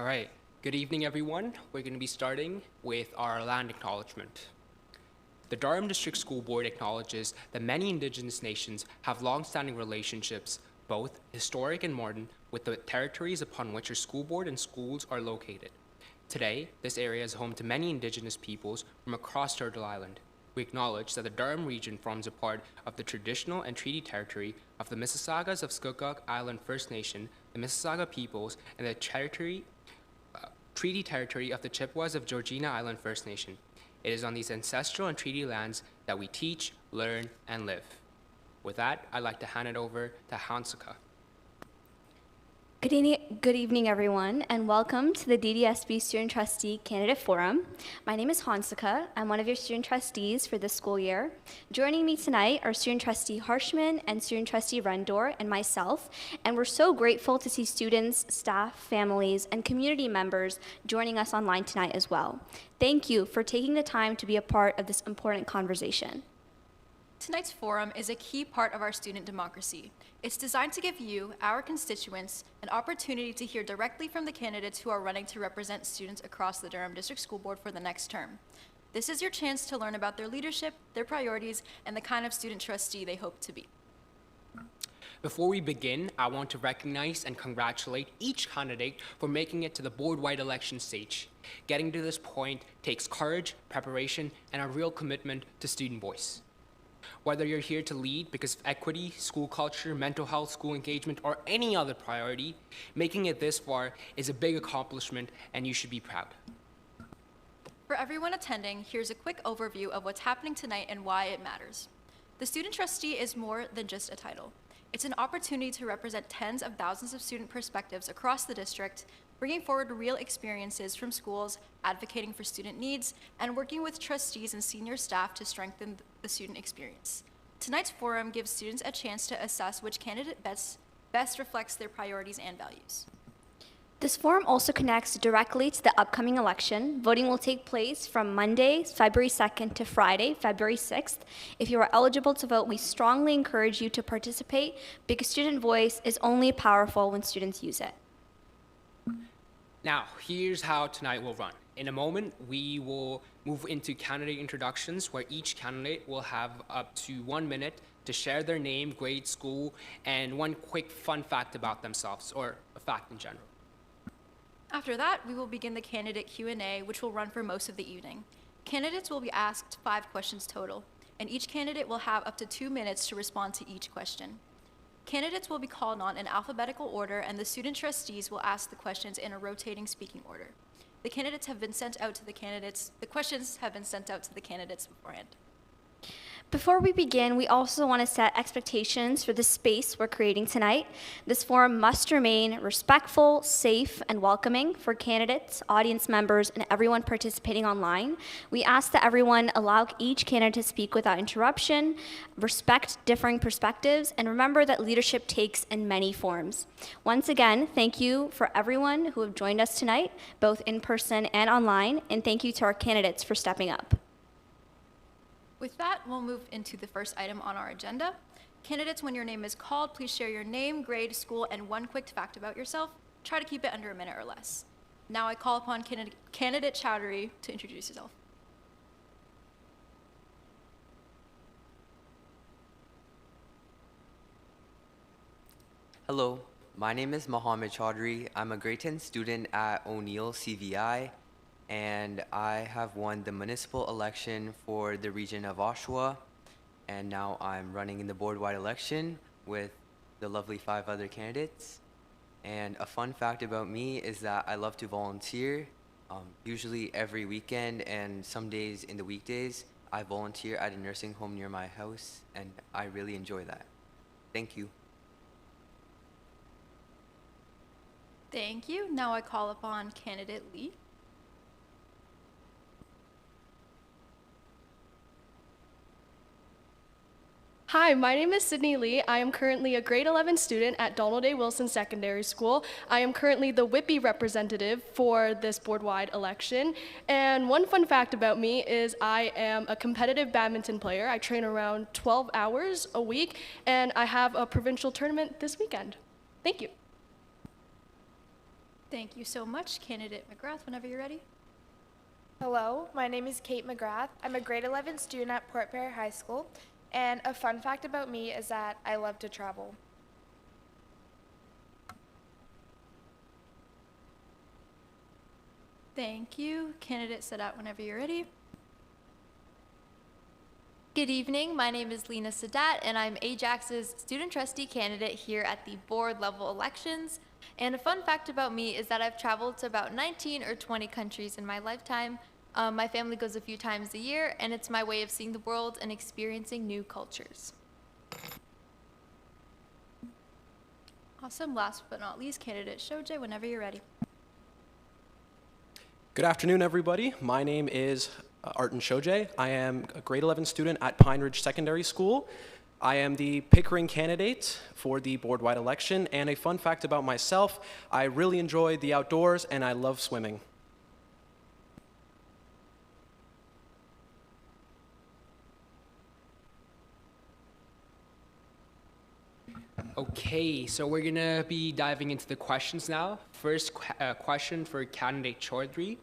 All right. Good evening, everyone. We're going to be starting with our land acknowledgement. The Durham District School Board acknowledges that many Indigenous nations have long-standing relationships, both historic and modern, with the territories upon which your school board and schools are located. Today, this area is home to many Indigenous peoples from across Turtle Island. We acknowledge that the Durham region forms a part of the traditional and treaty territory of the Mississaugas of Scugog Island First Nation, the Mississauga peoples, and the treaty territory of the Chippewas of Georgina Island First Nation. It is on these ancestral and treaty lands that we teach, learn, and live. With that, I'd like to hand it over to Hansika. Good evening, everyone, and welcome to the DDSB Student Trustee Candidate Forum. My name is Hansika. I'm one of your student trustees for this school year. Joining me tonight are Student Trustee Harshman and Student Trustee Rendor and myself, and we're so grateful to see students, staff, families, and community members joining us online tonight as well. Thank you for taking the time to be a part of this important conversation. Tonight's forum is a key part of our student democracy. It's designed to give you, our constituents, an opportunity to hear directly from the candidates who are running to represent students across the Durham District School Board for the next term. This is your chance to learn about their leadership, their priorities, and the kind of student trustee they hope to be. Before we begin, I want to recognize and congratulate each candidate for making it to the board-wide election stage. Getting to this point takes courage, preparation, and a real commitment to student voice. Whether you're here to lead because of equity, school culture, mental health, school engagement, or any other priority, making it this far is a big accomplishment and you should be proud. For everyone attending, here's a quick overview of what's happening tonight and why it matters. The student trustee is more than just a title. It's an opportunity to represent tens of thousands of student perspectives across the district, bringing forward real experiences from schools, advocating for student needs, and working with trustees and senior staff to strengthen the student experience. Tonight's forum gives students a chance to assess which candidate best reflects their priorities and values. This forum also connects directly to the upcoming election. Voting will take place from Monday, February 2nd to Friday, February 6th. If you are eligible to vote, we strongly encourage you to participate because student voice is only powerful when students use it. Now, here's how tonight will run. In a moment, we will move into candidate introductions where each candidate will have up to 1 minute to share their name, grade, school, and one quick fun fact about themselves, or a fact in general. After that, we will begin the candidate Q&A, which will run for most of the evening. Candidates will be asked 5 questions total, and each candidate will have up to 2 minutes to respond to each question. Candidates will be called on in alphabetical order, and the student trustees will ask the questions in a rotating speaking order. The questions have been sent out to the candidates beforehand. Before we begin, we also want to set expectations for the space we're creating tonight. This forum must remain respectful, safe, and welcoming for candidates, audience members, and everyone participating online. We ask that everyone allow each candidate to speak without interruption, respect differing perspectives, and remember that leadership takes in many forms. Once again, thank you for everyone who have joined us tonight, both in person and online, and thank you to our candidates for stepping up. With that, we'll move into the first item on our agenda. Candidates, when your name is called, please share your name, grade, school, and one quick fact about yourself. Try to keep it under a minute or less. Now I call upon candidate Chowdhury to introduce yourself. Hello, my name is Mohammed Chaudhry. I'm a grade 10 student at O'Neill CVI, and I have won the municipal election for the region of Oshawa, and now I'm running in the board-wide election with the lovely 5 other candidates. And a fun fact about me is that I love to volunteer, usually every weekend, and some days in the weekdays I volunteer at a nursing home near my house, and I really enjoy that. Thank you. Thank you. Now I call upon candidate Lee. Hi, my name is Sydney Lee. I am currently a grade 11 student at Donald A. Wilson Secondary School. I am currently the Whippy representative for this board-wide election. And one fun fact about me is I am a competitive badminton player. I train around 12 hours a week, and I have a provincial tournament this weekend. Thank you. Thank you so much, candidate McGrath, whenever you're ready. Hello, my name is Kate McGrath. I'm a grade 11 student at Port Perry High School, and a fun fact about me is that I love to travel. Thank you. Candidate Sadat, whenever you're ready. Good evening. My name is Lena Sadat, and I'm Ajax's student trustee candidate here at the board level elections. And a fun fact about me is that I've traveled to about 19 or 20 countries in my lifetime. My family goes a few times a year, and it's my way of seeing the world and experiencing new cultures. Awesome. Last but not least, candidate Shojay, whenever you're ready. Good afternoon, everybody. My name is Artin Shojay. I am a grade 11 student at Pine Ridge Secondary School. I am the Pickering candidate for the board-wide election, and a fun fact about myself, I really enjoy the outdoors and I love swimming. Okay, so we're gonna be diving into the questions now. First question for candidate Chaudhry.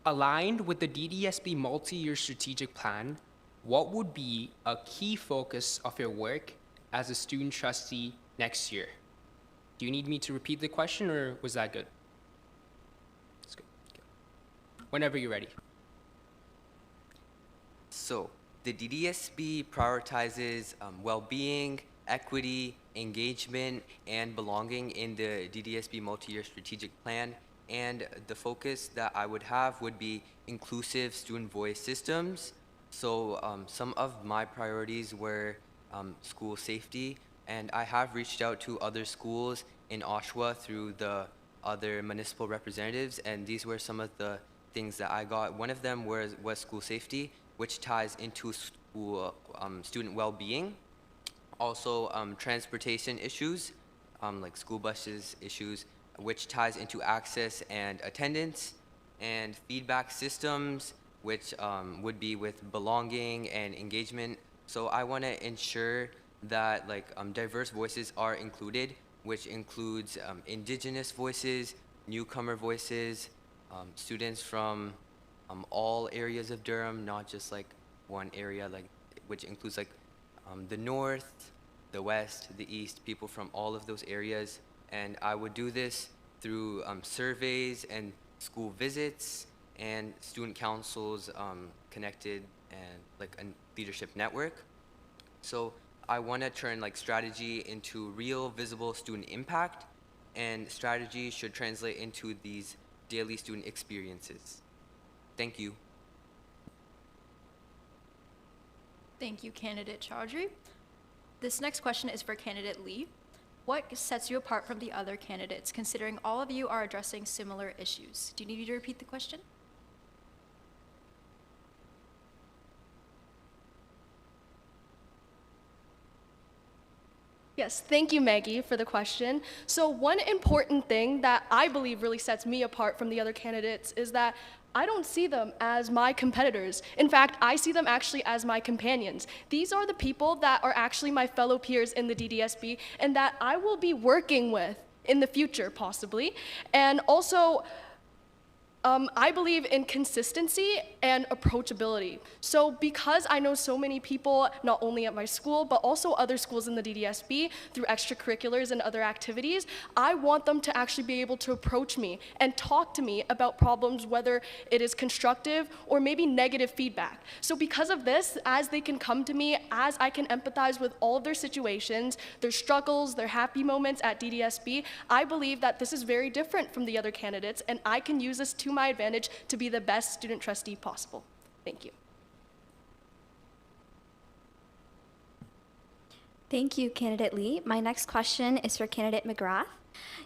Aligned with the DDSB multi-year strategic plan, what would be a key focus of your work as a student trustee next year? Do you need me to repeat the question, or was that good? That's good. Whenever you're ready. So, the DDSB prioritizes well-being, equity, engagement, and belonging in the DDSB multi-year strategic plan. And the focus that I would have would be inclusive student voice systems. So some of my priorities were school safety, and I have reached out to other schools in Oshawa through the other municipal representatives, and these were some of the things that I got. One of them was school safety, which ties into school student well-being. Also transportation issues, like school buses issues, which ties into access and attendance, and feedback systems, which would be with belonging and engagement. So I want to ensure that diverse voices are included, which includes indigenous voices, newcomer voices, students from all areas of Durham, not just one area, which includes the north, the west, the east, people from all of those areas. And I would do this through surveys and school visits and student councils connected and a leadership network. So I want to turn strategy into real visible student impact, and strategy should translate into these daily student experiences. Thank you. Thank you, candidate Chaudhry. This next question is for candidate Lee. What sets you apart from the other candidates, considering all of you are addressing similar issues? Do you need me to repeat the question? Yes, thank you, Maggie, for the question. So one important thing that I believe really sets me apart from the other candidates is that I don't see them as my competitors. In fact, I see them actually as my companions. These are the people that are actually my fellow peers in the DDSB and that I will be working with in the future, possibly. And also, I believe in consistency and approachability. So because I know so many people, not only at my school, but also other schools in the DDSB through extracurriculars and other activities, I want them to actually be able to approach me and talk to me about problems, whether it is constructive or maybe negative feedback. So because of this, as they can come to me, as I can empathize with all of their situations, their struggles, their happy moments at DDSB, I believe that this is very different from the other candidates, and I can use this to my advantage to be the best student trustee possible. Thank you. Thank you, candidate Lee. My next question is for candidate McGrath.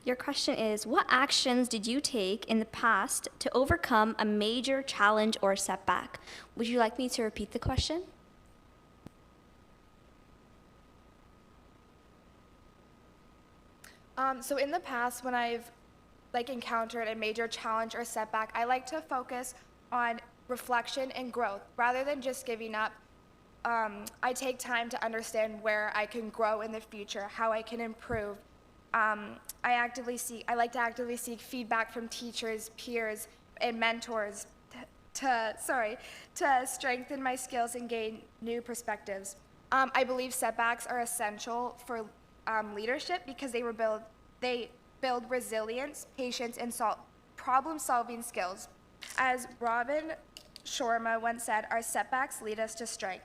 Your question is, what actions did you take in the past to overcome a major challenge or setback? Would you like me to repeat the question? So in the past, when I've encountered a major challenge or setback, I like to focus on reflection and growth rather than just giving up. I take time to understand where I can grow in the future, how I can improve. I like to actively seek feedback from teachers, peers, and mentors to strengthen my skills and gain new perspectives. I believe setbacks are essential for leadership because they build resilience, patience, and problem-solving skills. As Robin Sharma once said, our setbacks lead us to strength.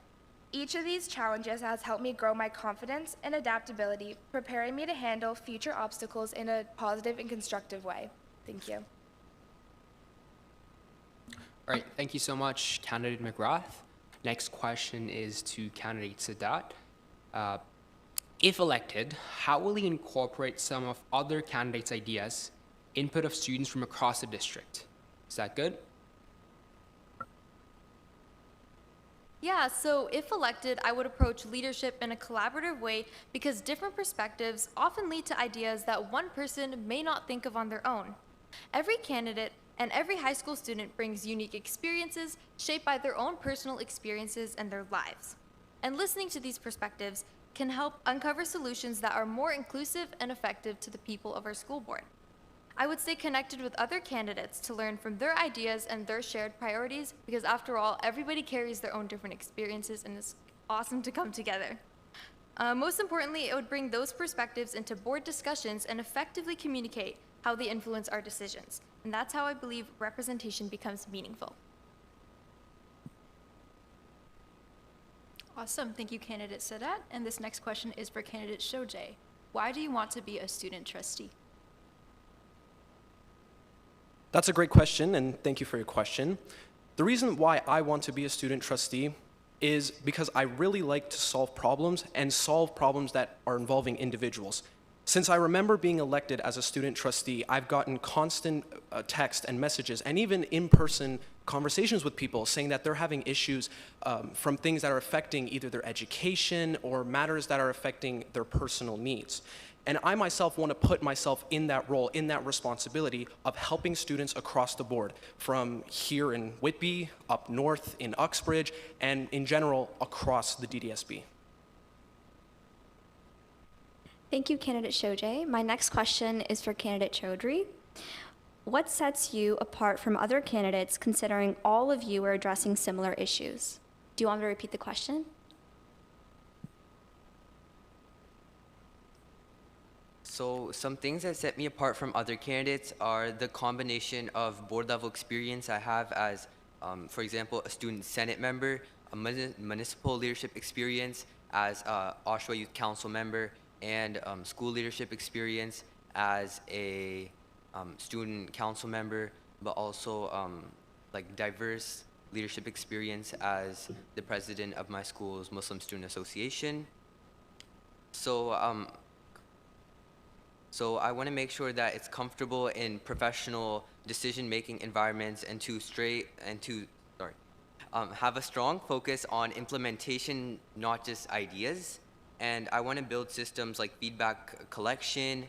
Each of these challenges has helped me grow my confidence and adaptability, preparing me to handle future obstacles in a positive and constructive way. Thank you. All right, thank you so much, Candidate McGrath. Next question is to Candidate Sadat. If elected, how will he incorporate some of other candidates' ideas, input of students from across the district? Is that good? Yeah, so if elected, I would approach leadership in a collaborative way because different perspectives often lead to ideas that one person may not think of on their own. Every candidate and every high school student brings unique experiences shaped by their own personal experiences and their lives. And listening to these perspectives can help uncover solutions that are more inclusive and effective to the people of our school board. I would stay connected with other candidates to learn from their ideas and their shared priorities because after all, everybody carries their own different experiences and it's awesome to come together. Most importantly, it would bring those perspectives into board discussions and effectively communicate how they influence our decisions. And that's how I believe representation becomes meaningful. Awesome, thank you, Candidate Sadat. And this next question is for Candidate Shojay. Why do you want to be a student trustee? That's a great question, and thank you for your question. The reason why I want to be a student trustee is because I really like to solve problems and solve problems that are involving individuals. Since I remember being elected as a student trustee, I've gotten constant text and messages and even in-person conversations with people saying that they're having issues from things that are affecting either their education or matters that are affecting their personal needs. And I myself want to put myself in that role, in that responsibility of helping students across the board, from here in Whitby, up north in Uxbridge, and in general across the DDSB. Thank you, Candidate Shojay. My next question is for Candidate Chaudhry. What sets you apart from other candidates considering all of you are addressing similar issues? Do you want me to repeat the question? So some things that set me apart from other candidates are the combination of board level experience I have as, for example, a student senate member, a municipal leadership experience as a Oshawa Youth Council member, and school leadership experience as a student council member, but also like diverse leadership experience as the president of my school's Muslim Student Association. So I want to make sure that it's comfortable in professional decision-making environments and have a strong focus on implementation, not just ideas. And I want to build systems like feedback collection,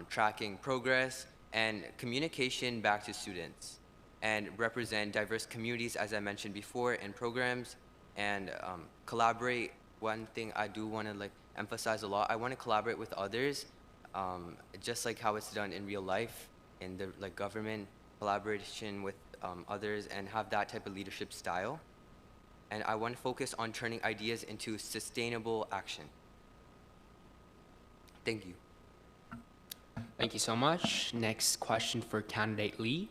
tracking progress, and communication back to students, and represent diverse communities, as I mentioned before, in programs, and collaborate. One thing I do want to emphasize a lot, I want to collaborate with others, just like how it's done in real life, in the government, collaboration with others, and have that type of leadership style. And I want to focus on turning ideas into sustainable action. Thank you. Thank you so much. Next question for Candidate Lee.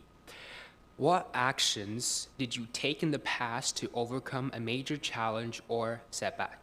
What actions did you take in the past to overcome a major challenge or setback?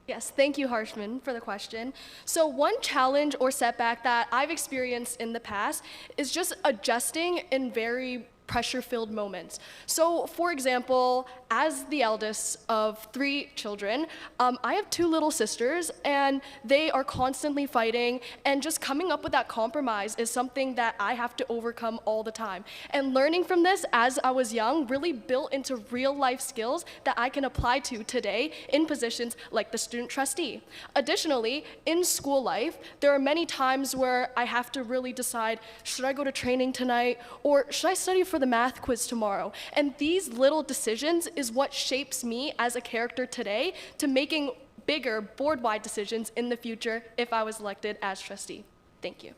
Yes, thank you, Harshman, for the question. So one challenge or setback that I've experienced in the past is just adjusting in very pressure-filled moments. So, for example, as the eldest of 3 children, I have 2 little sisters, and they are constantly fighting, and just coming up with that compromise is something that I have to overcome all the time. And learning from this as I was young really built into real-life skills that I can apply to today in positions like the student trustee. Additionally, in school life, there are many times where I have to really decide, should I go to training tonight, or should I study for the math quiz tomorrow? And these little decisions is what shapes me as a character today to making bigger board-wide decisions in the future if I was elected as trustee. Thank you.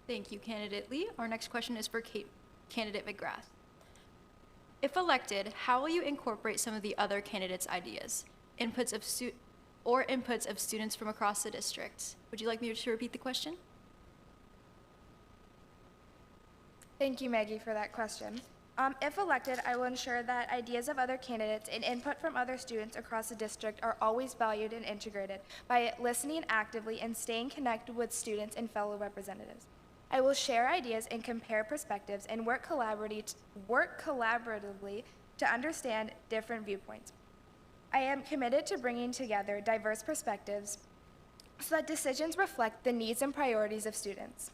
Thank you, Candidate Lee. Our next question is for Candidate McGrath. If elected, how will you incorporate some of the other candidates' ideas, inputs of students from across the district? Would you like me to repeat the question? Thank you, Maggie, for that question. If elected, I will ensure that ideas of other candidates and input from other students across the district are always valued and integrated by listening actively and staying connected with students and fellow representatives. I will share ideas and compare perspectives and work collaboratively to understand different viewpoints. I am committed to bringing together diverse perspectives so that decisions reflect the needs and priorities of students.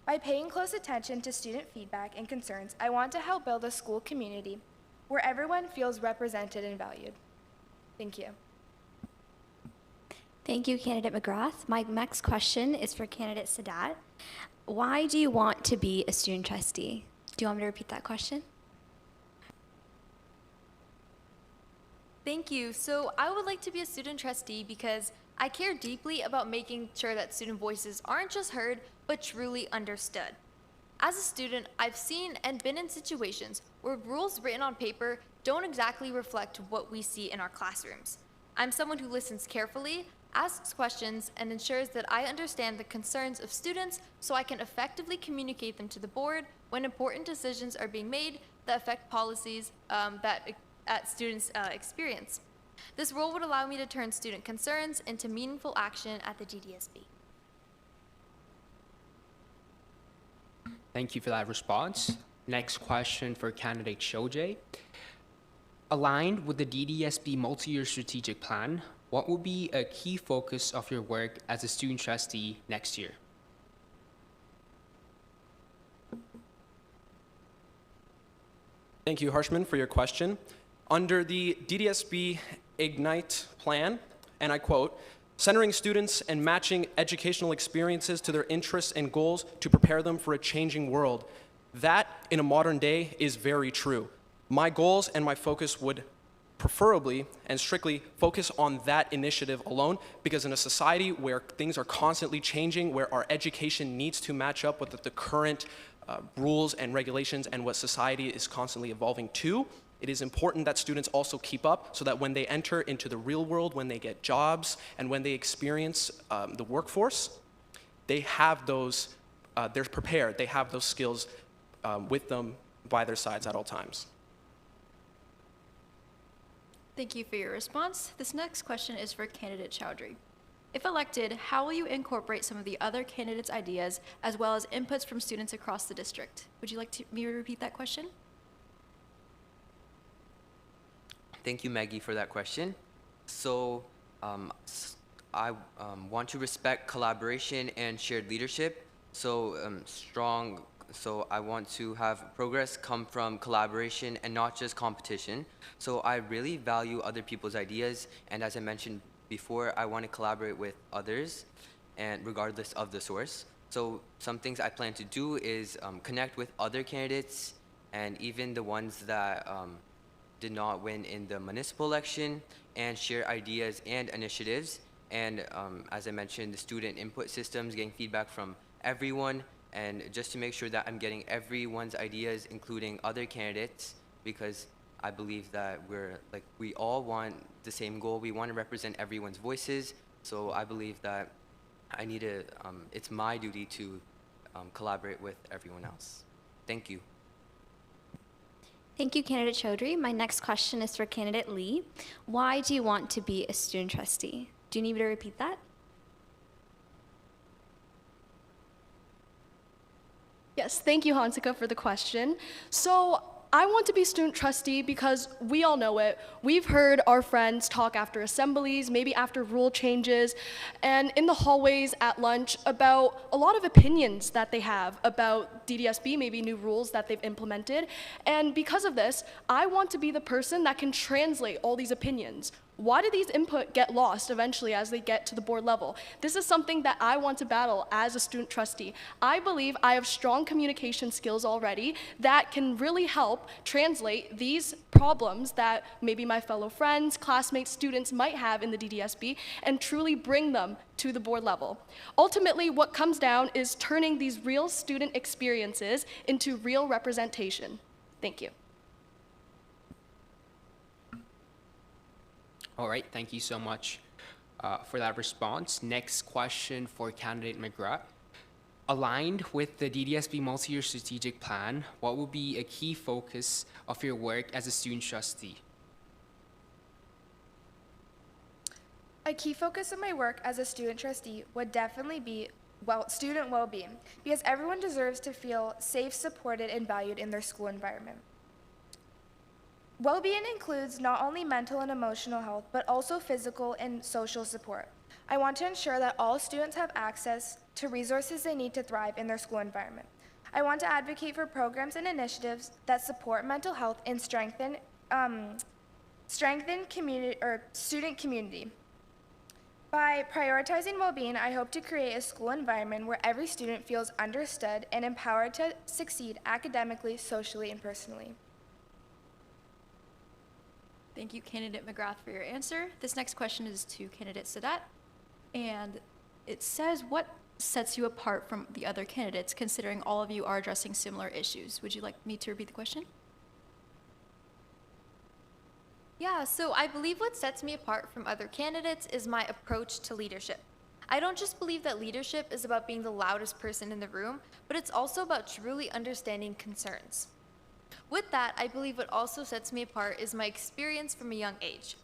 By paying close attention to student feedback and concerns, I want to help build a school community where everyone feels represented and valued. Thank you. Thank you, Candidate McGrath. My next question is for Candidate Sadat. Why do you want to be a student trustee? Do you want me to repeat that question? Thank you. So I would like to be a student trustee because I care deeply about making sure that student voices aren't just heard, but truly understood. As a student, I've seen and been in situations where rules written on paper don't exactly reflect what we see in our classrooms. I'm someone who listens carefully, asks questions, and ensures that I understand the concerns of students so I can effectively communicate them to the board when important decisions are being made that affect policies that students experience. This role would allow me to turn student concerns into meaningful action at the GDSB. Thank you for that response. Next question for candidate Shojay. Aligned with the DDSB multi-year strategic plan, what will be a key focus of your work as a student trustee next year? Thank you, Harshman, for your question. Under the DDSB Ignite plan, and I quote, centering students and matching educational experiences to their interests and goals to prepare them for a changing world. That, in a modern day, is very true. My goals and my focus would preferably and strictly focus on that initiative alone, because in a society where things are constantly changing, where our education needs to match up with the current rules and regulations and what society is constantly evolving to, it is important that students also keep up so that when they enter into the real world, when they get jobs, and when they experience the workforce, they have those, they're prepared, they have those skills with them by their sides at all times. Thank you for your response. This next question is for Candidate Chowdhury. If elected, how will you incorporate some of the other candidates' ideas as well as inputs from students across the district? Would you like me to repeat that question? Thank you, Maggie, for that question. So I want to respect collaboration and shared leadership. So I want to have progress come from collaboration and not just competition. So I really value other people's ideas, and as I mentioned before, I want to collaborate with others, and regardless of the source. So some things I plan to do is connect with other candidates, and even the ones that did not win in the municipal election, and share ideas and initiatives. And as I mentioned, the student input systems, getting feedback from everyone, and just to make sure that I'm getting everyone's ideas, including other candidates, because I believe that we all want the same goal. We want to represent everyone's voices. So I believe that I need to, it's my duty to collaborate with everyone else. Thank you. Thank you, Candidate Chaudhry. My next question is for Candidate Lee. Why do you want to be a student trustee? Do you need me to repeat that? Yes, thank you, Hansika, for the question. So I want to be student trustee because we all know it. We've heard our friends talk after assemblies, maybe after rule changes, and in the hallways at lunch about a lot of opinions that they have about DDSB, maybe new rules that they've implemented. And because of this, I want to be the person that can translate all these opinions, Why do these input get lost eventually as they get to the board level? This is something that I want to battle as a student trustee. I believe I have strong communication skills already that can really help translate these problems that maybe my fellow friends, classmates, students might have in the DDSB and truly bring them to the board level. Ultimately, what comes down is turning these real student experiences into real representation. Thank you. All right, thank you so much for that response. Next question for candidate McGrath. Aligned with the DDSB multi-year strategic plan, what will be a key focus of your work as a student trustee? A key focus of my work as a student trustee would definitely be student well-being, because everyone deserves to feel safe, supported, and valued in their school environment. Well-being includes not only mental and emotional health, but also physical and social support. I want to ensure that all students have access to resources they need to thrive in their school environment. I want to advocate for programs and initiatives that support mental health and strengthen community or student community. By prioritizing well-being, I hope to create a school environment where every student feels understood and empowered to succeed academically, socially, and personally. Thank you, candidate McGrath, for your answer. This next question is to candidate Sadat, and it says, what sets you apart from the other candidates, considering all of you are addressing similar issues? Would you like me to repeat the question? Yeah, so I believe what sets me apart from other candidates is my approach to leadership. I don't just believe that leadership is about being the loudest person in the room, but it's also about truly understanding concerns. With that, I believe what also sets me apart is my experience from a young age.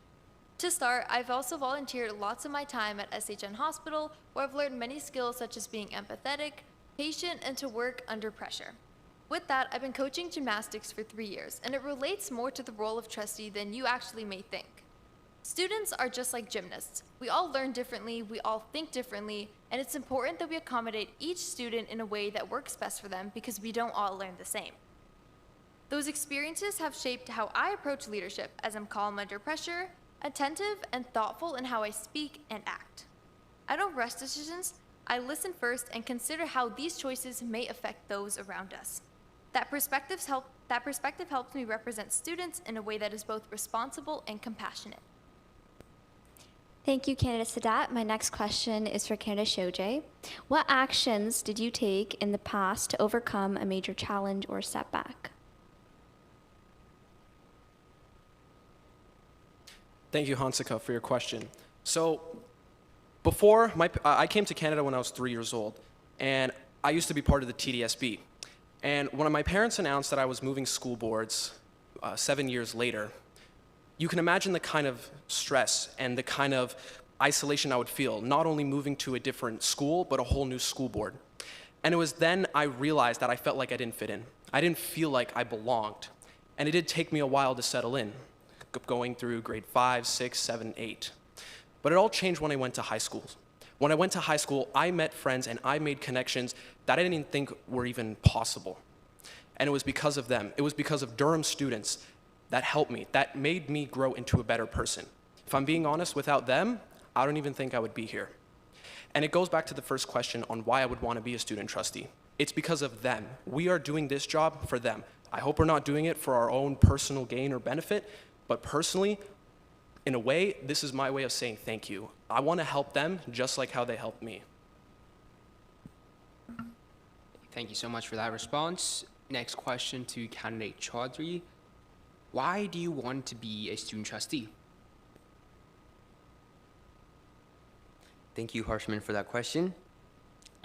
To start, I've also volunteered lots of my time at SHN Hospital, where I've learned many skills such as being empathetic, patient, and to work under pressure. With that, I've been coaching gymnastics for 3 years, and it relates more to the role of trustee than you actually may think. Students are just like gymnasts. We all learn differently, we all think differently, and it's important that we accommodate each student in a way that works best for them because we don't all learn the same. Those experiences have shaped how I approach leadership, as I'm calm under pressure, attentive and thoughtful in how I speak and act. I don't rush decisions, I listen first and consider how these choices may affect those around us. That perspective helps me represent students in a way that is both responsible and compassionate. Thank you, candidate Sadat. My next question is for candidate Shojay. What actions did you take in the past to overcome a major challenge or setback? Thank you, Hansika, for your question. So before, I came to Canada when I was 3 years old, and I used to be part of the TDSB. And when my parents announced that I was moving school boards 7 years later, you can imagine the kind of stress and the kind of isolation I would feel, not only moving to a different school, but a whole new school board. And it was then I realized that I felt like I didn't fit in. I didn't feel like I belonged. And it did take me a while to settle in, going through grade 5, 6, 7, 8. But it all changed when I went to high school. When I went to high school, I met friends and I made connections that I didn't even think were even possible. And it was because of them. It was because of Durham students that helped me, that made me grow into a better person. If I'm being honest, without them, I don't even think I would be here. And it goes back to the first question on why I would want to be a student trustee. It's because of them. We are doing this job for them. I hope we're not doing it for our own personal gain or benefit, but personally, in a way, this is my way of saying thank you. I want to help them just like how they helped me. Thank you so much for that response. Next question to candidate Chaudhry. Why do you want to be a student trustee? Thank you, Harshman, for that question.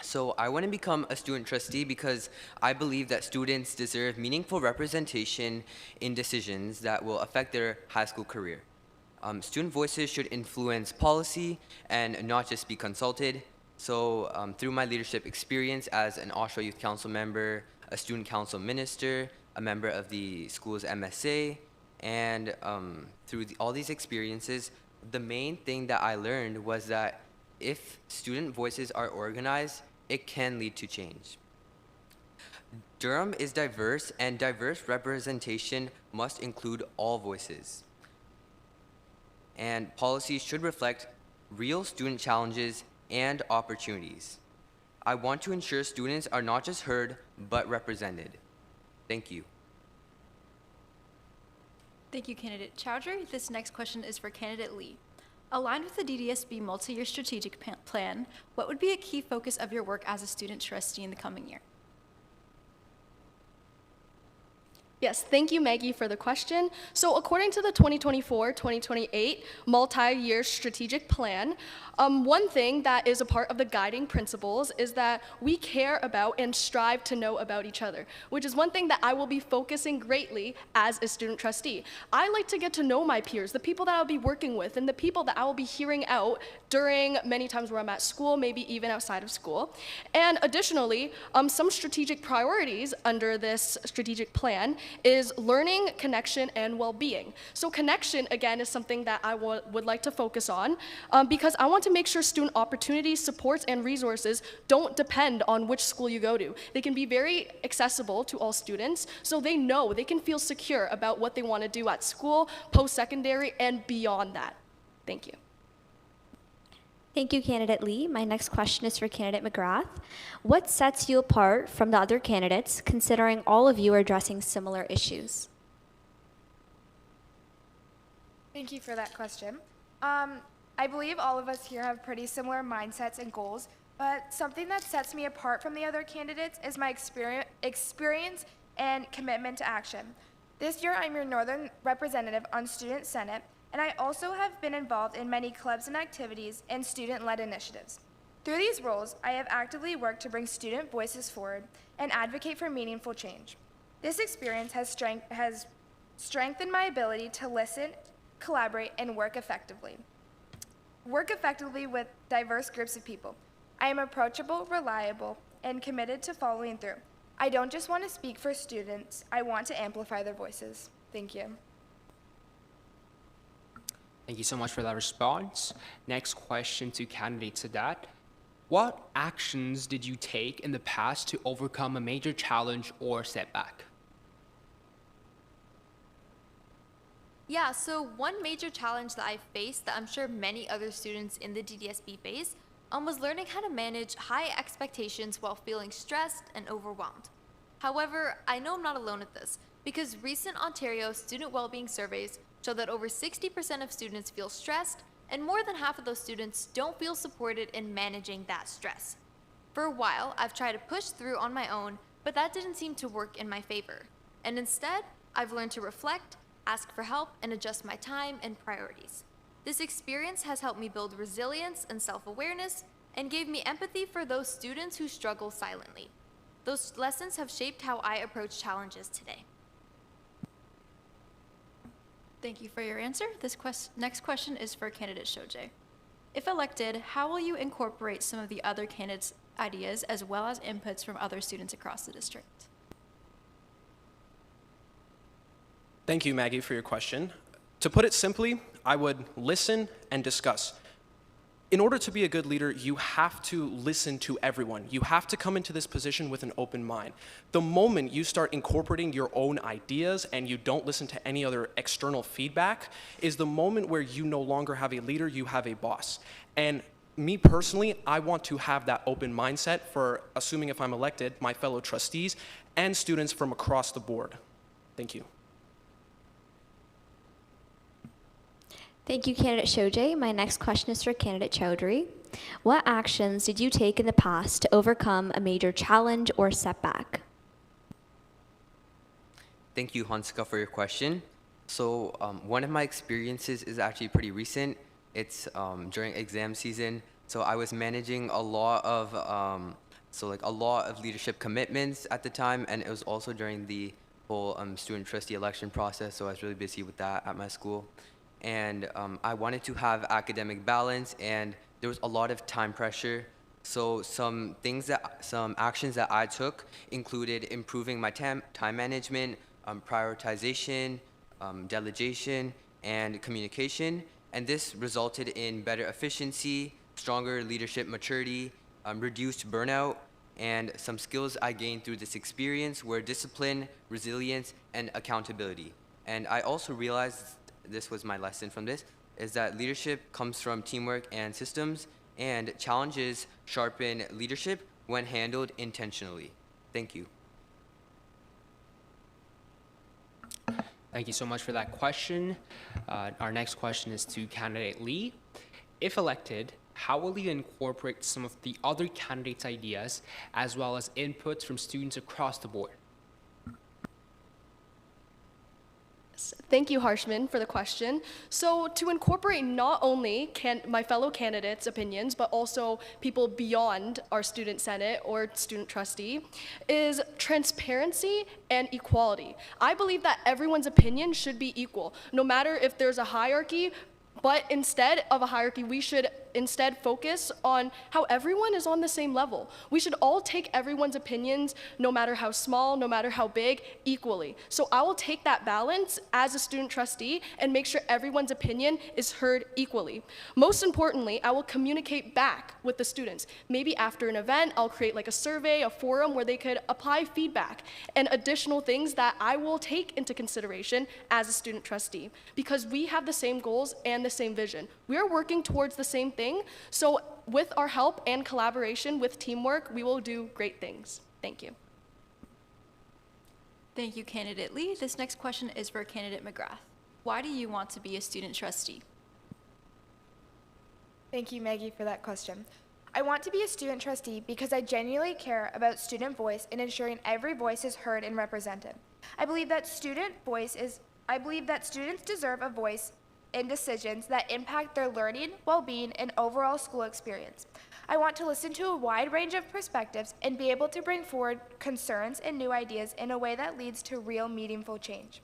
So I want to become a student trustee because I believe that students deserve meaningful representation in decisions that will affect their high school career. Student voices should influence policy and not just be consulted. So through my leadership experience as an Oshawa Youth Council member, a student council minister, a member of the school's MSA, and through all these experiences, the main thing that I learned was that if student voices are organized, it can lead to change. Durham is diverse, and diverse representation must include all voices. and policies should reflect real student challenges and opportunities. I want to ensure students are not just heard, but represented. Thank you. Thank you, Candidate Chowdhury. This next question is for Candidate Lee. Aligned with the DDSB multi-year strategic plan, what would be a key focus of your work as a student trustee in the coming year? Yes, thank you, Maggie, for the question. So according to the 2024-2028 multi-year strategic plan, one thing that is a part of the guiding principles is that we care about and strive to know about each other, which is one thing that I will be focusing greatly as a student trustee. I like to get to know my peers, the people that I'll be working with, and the people that I will be hearing out during many times where I'm at school, maybe even outside of school. And additionally, some strategic priorities under this strategic plan is learning, connection, and well-being. So connection, again, is something that I would like to focus on because I want to make sure student opportunities, supports, and resources don't depend on which school you go to. They can be very accessible to all students, so they know, they can feel secure about what they want to do at school, post-secondary, and beyond that. Thank you. Thank you, Candidate Lee. My next question is for Candidate McGrath. What sets you apart from the other candidates, considering all of you are addressing similar issues? Thank you for that question. I believe all of us here have pretty similar mindsets and goals, but something that sets me apart from the other candidates is my experience and commitment to action. This year, I'm your Northern representative on Student Senate, and I also have been involved in many clubs and activities and student-led initiatives. Through these roles, I have actively worked to bring student voices forward and advocate for meaningful change. This experience has strengthened my ability to listen, collaborate, and work effectively with diverse groups of people. I am approachable, reliable, and committed to following through. I don't just want to speak for students, I want to amplify their voices. Thank you. Thank you so much for that response. Next question to candidate Sadat. What actions did you take in the past to overcome a major challenge or setback? Yeah, so one major challenge that I faced that I'm sure many other students in the DDSB face was learning how to manage high expectations while feeling stressed and overwhelmed. However, I know I'm not alone at this because recent Ontario student wellbeing surveys show that over 60% of students feel stressed and more than half of those students don't feel supported in managing that stress. For a while, I've tried to push through on my own, but that didn't seem to work in my favor. And instead, I've learned to reflect, ask for help, and adjust my time and priorities. This experience has helped me build resilience and self-awareness and gave me empathy for those students who struggle silently. Those lessons have shaped how I approach challenges today. Thank you for your answer. This next question is for candidate Shojay. If elected, how will you incorporate some of the other candidates' ideas as well as inputs from other students across the district? Thank you, Maggie, for your question. To put it simply, I would listen and discuss. In order to be a good leader, you have to listen to everyone. You have to come into this position with an open mind. The moment you start incorporating your own ideas and you don't listen to any other external feedback is the moment where you no longer have a leader, you have a boss. And me personally, I want to have that open mindset for, assuming if I'm elected, my fellow trustees and students from across the board. Thank you. Thank you, Candidate Shojay. My next question is for Candidate Chowdhury. What actions did you take in the past to overcome a major challenge or setback? Thank you, Hanska, for your question. So one of my experiences is actually pretty recent. It's during exam season. So I was managing a lot of leadership commitments at the time, and it was also during the whole student trustee election process. So I was really busy with that at my school. And I wanted to have academic balance, and there was a lot of time pressure. So some actions that I took included improving my time management, prioritization, delegation, and communication. And this resulted in better efficiency, stronger leadership maturity, reduced burnout, and some skills I gained through this experience were discipline, resilience, and accountability. And I also realized, this was my lesson from this, is that leadership comes from teamwork and systems, and challenges sharpen leadership when handled intentionally. Thank you. Thank you so much for that question. Our next question is to candidate Lee. If elected, how will you incorporate some of the other candidates' ideas as well as inputs from students across the board? Thank you, Harshman, for the question. So to incorporate not only my fellow candidates' opinions, but also people beyond our student senate or student trustee, is transparency and equality. I believe that everyone's opinion should be equal, no matter if there's a hierarchy, but instead of a hierarchy, we should instead focus on how everyone is on the same level. We should all take everyone's opinions, no matter how small, no matter how big, equally. So I will take that balance as a student trustee and make sure everyone's opinion is heard equally. Most importantly, I will communicate back with the students. Maybe after an event, I'll create like a survey, a forum where they could apply feedback and additional things that I will take into consideration as a student trustee, because we have the same goals and the same vision. We are working towards the same thing, so with our help and collaboration with teamwork, we will do great things. Thank you. Thank you, candidate Lee. This next question is for candidate McGrath. Why do you want to be a student trustee? Thank you, Maggie, for that question. I want to be a student trustee because I genuinely care about student voice and ensuring every voice is heard and represented. I believe that students deserve a voice in decisions that impact their learning, well-being, and overall school experience. I want to listen to a wide range of perspectives and be able to bring forward concerns and new ideas in a way that leads to real meaningful change.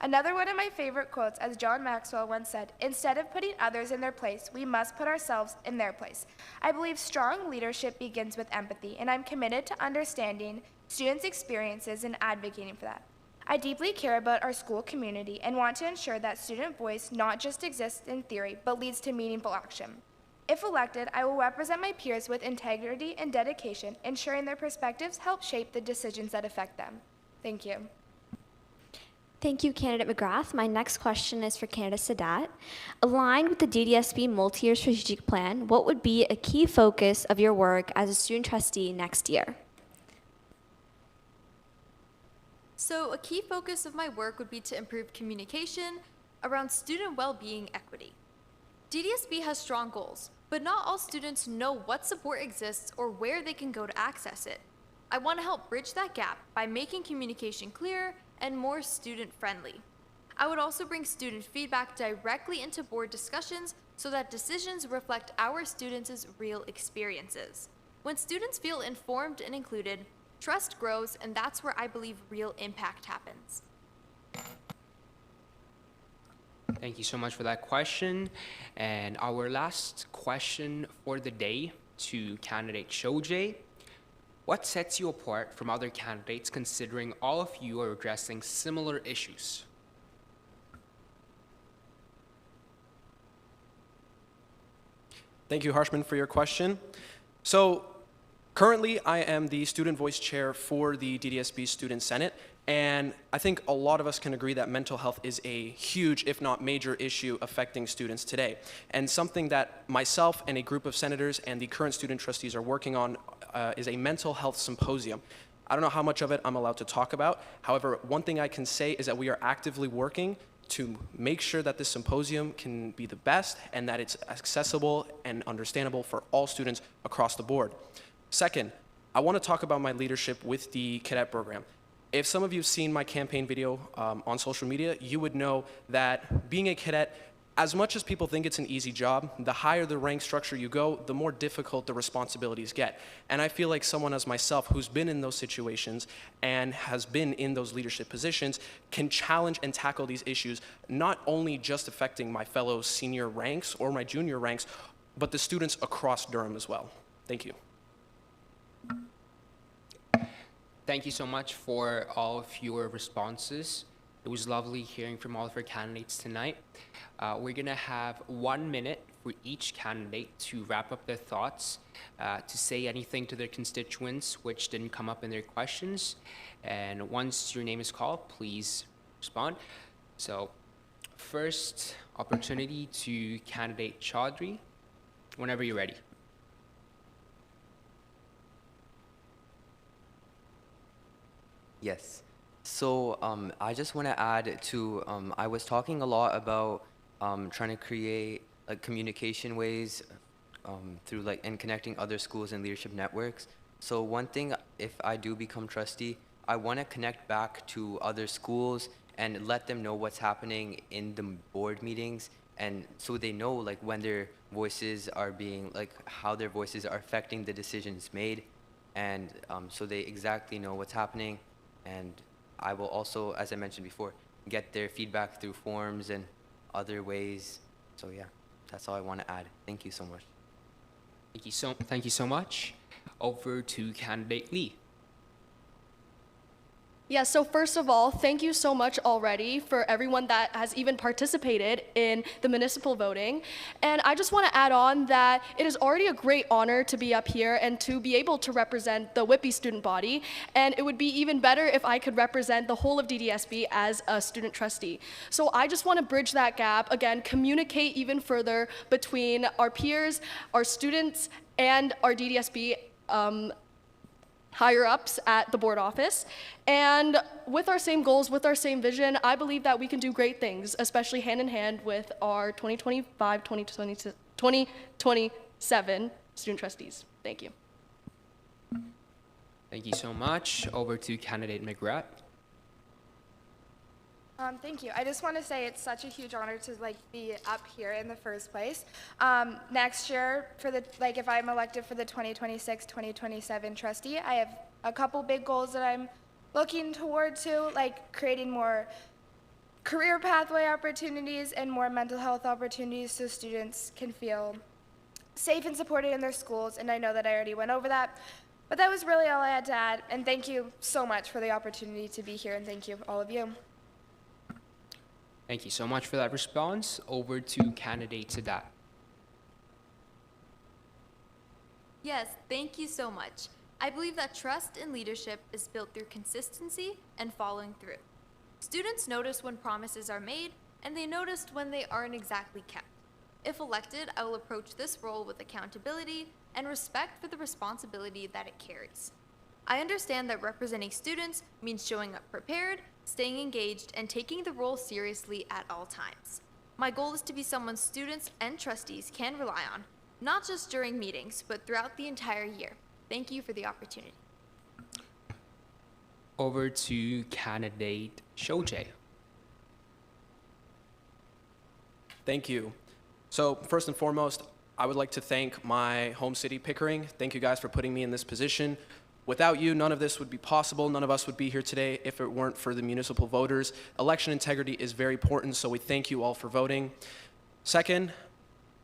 Another one of my favorite quotes, as John Maxwell once said, "Instead of putting others in their place, we must put ourselves in their place." I believe strong leadership begins with empathy, and I'm committed to understanding students' experiences and advocating for that. I deeply care about our school community and want to ensure that student voice not just exists in theory, but leads to meaningful action. If elected, I will represent my peers with integrity and dedication, ensuring their perspectives help shape the decisions that affect them. Thank you. Thank you, candidate McGrath. My next question is for candidate Sadat. Aligned with the DDSB multi-year strategic plan, what would be a key focus of your work as a student trustee next year? So a key focus of my work would be to improve communication around student well-being equity. DDSB has strong goals, but not all students know what support exists or where they can go to access it. I want to help bridge that gap by making communication clear and more student-friendly. I would also bring student feedback directly into board discussions so that decisions reflect our students' real experiences. When students feel informed and included, trust grows, and that's where I believe real impact happens. Thank you so much for that question. And our last question for the day to candidate Shojay. What sets you apart from other candidates considering all of you are addressing similar issues? Thank you, Harshman, for your question. So currently, I am the student voice chair for the DDSB Student Senate, and I think a lot of us can agree that mental health is a huge, if not major, issue affecting students today, and something that myself and a group of senators and the current student trustees are working on is a mental health symposium. I don't know how much of it I'm allowed to talk about. However, one thing I can say is that we are actively working to make sure that this symposium can be the best and that it's accessible and understandable for all students across the board. Second, I want to talk about my leadership with the cadet program. If some of you have seen my campaign video on social media, you would know that being a cadet, as much as people think it's an easy job, the higher the rank structure you go, the more difficult the responsibilities get. And I feel like someone as myself who's been in those situations and has been in those leadership positions can challenge and tackle these issues, not only just affecting my fellow senior ranks or my junior ranks, but the students across Durham as well. Thank you. Thank you so much for all of your responses. It was lovely hearing from all of our candidates tonight. We're gonna have 1 minute for each candidate to wrap up their thoughts, to say anything to their constituents which didn't come up in their questions. And once your name is called, please respond. So First opportunity to candidate Chaudhry, whenever you're ready. Yes. So I just want to add to, I was talking a lot about trying to create like communication ways through like and connecting other schools and leadership networks. So one thing, if I do become trustee, I want to connect back to other schools and let them know what's happening in the board meetings, and so they know like when their voices are being like how their voices are affecting the decisions made, and so they exactly know what's happening. And I will also, as I mentioned before, get their feedback through forms and other ways. So yeah, that's all I want to add. Thank you so much. Thank you so much. Over to candidate Lee. Yeah, so first of all, thank you so much already for everyone that has even participated in the municipal voting. And I just want to add on that it is already a great honor to be up here and to be able to represent the Whippy student body. And it would be even better if I could represent the whole of DDSB as a student trustee. So I just want to bridge that gap, again, communicate even further between our peers, our students, and our DDSB higher ups at the board office. And with our same goals, with our same vision, I believe that we can do great things, especially hand in hand with our 2027 student trustees. Thank you. Thank you so much. Over to candidate McGrath. Thank you. I just want to say it's such a huge honor to be up here in the first place. Next year, if I'm elected for the 2026-2027 trustee, I have a couple big goals that I'm looking toward to, like creating more career pathway opportunities and more mental health opportunities so students can feel safe and supported in their schools. And I know that I already went over that, but that was really all I had to add. And thank you so much for the opportunity to be here, and thank you, all of you. Thank you so much for that response. Over to candidate Sadat. Yes, thank you so much. I believe that trust in leadership is built through consistency and following through. Students notice when promises are made, and they notice when they aren't exactly kept. If elected, I will approach this role with accountability and respect for the responsibility that it carries. I understand that representing students means showing up prepared, staying engaged, and taking the role seriously at all times. My goal is to be someone students and trustees can rely on, not just during meetings, but throughout the entire year. Thank you for the opportunity. Over to candidate Shojay. Thank you. So first and foremost, I would like to thank my home city, Pickering. Thank you guys for putting me in this position. Without you, none of this would be possible. None of us would be here today if it weren't for the municipal voters. Election integrity is very important, so we thank you all for voting. Second,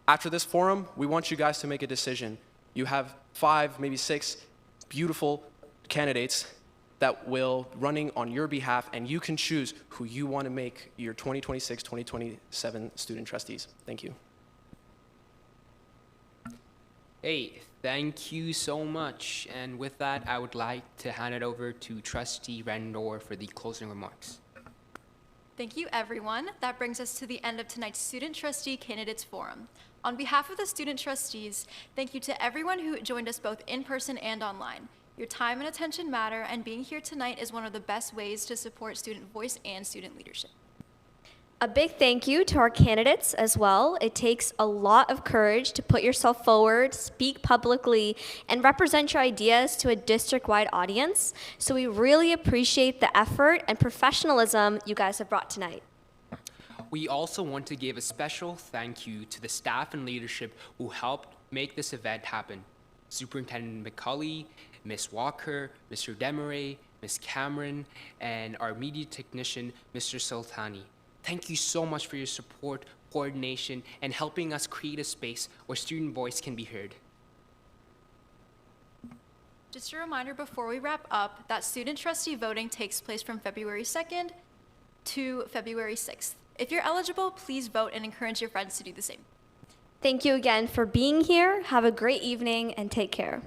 after this forum, we want you guys to make a decision. You have 5, maybe 6 beautiful candidates that will running on your behalf, and you can choose who you want to make your 2026-2027 student trustees. Thank you. Hey, thank you so much. And with that, I would like to hand it over to Trustee Rendor for the closing remarks. Thank you, everyone. That brings us to the end of tonight's Student Trustee Candidates Forum. On behalf of the student trustees, thank you to everyone who joined us both in person and online. Your time and attention matter, and being here tonight is one of the best ways to support student voice and student leadership. A big thank you to our candidates as well. It takes a lot of courage to put yourself forward, speak publicly, and represent your ideas to a district-wide audience. So we really appreciate the effort and professionalism you guys have brought tonight. We also want to give a special thank you to the staff and leadership who helped make this event happen. Superintendent McCulley, Ms. Walker, Mr. Demaray, Ms. Cameron, and our media technician, Mr. Sultani. Thank you so much for your support, coordination, and helping us create a space where student voice can be heard. Just a reminder before we wrap up that student trustee voting takes place from February 2nd to February 6th. If you're eligible, please vote and encourage your friends to do the same. Thank you again for being here. Have a great evening and take care.